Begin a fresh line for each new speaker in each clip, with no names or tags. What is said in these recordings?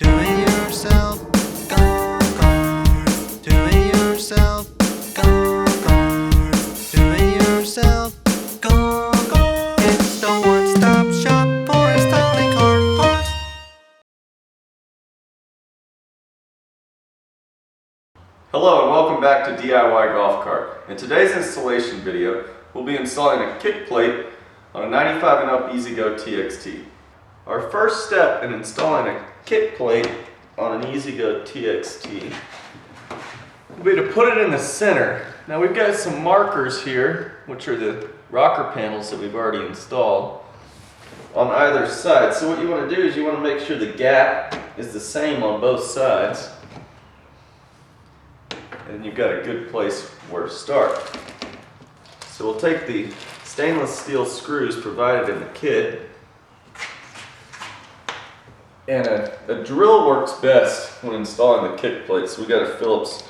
Do it yourself, go kart. Do it yourself, go kart. Do it yourself, go kart. It's the one-stop shop for installing kart parts.
Hello and welcome back to DIY Golf Cart. In today's installation video, we'll be installing a kick plate on a 95 and up EZGO TXT. Our first step in installing a kick plate on an EZGO TXT will be to put it in the center. Now we've got some markers here, which are the rocker panels that we've already installed on either side. So what you want to do is you want to make sure the gap is the same on both sides. And you've got a good place where to start. So we'll take the stainless steel screws provided in the kit, and a drill works best when installing the kick plate. So we got a Phillips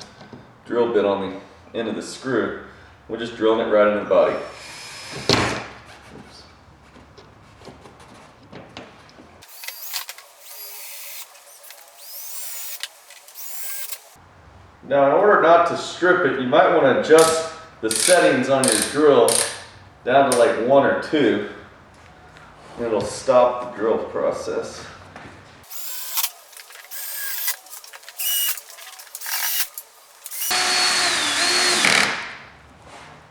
drill bit on the end of the screw. We're just drilling it right in the body. Now, in order not to strip it, you might want to adjust the settings on your drill down to like 1 or 2. And it'll stop the drill process.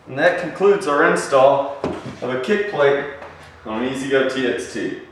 And that concludes our install of a kick plate on an EZGO TXT.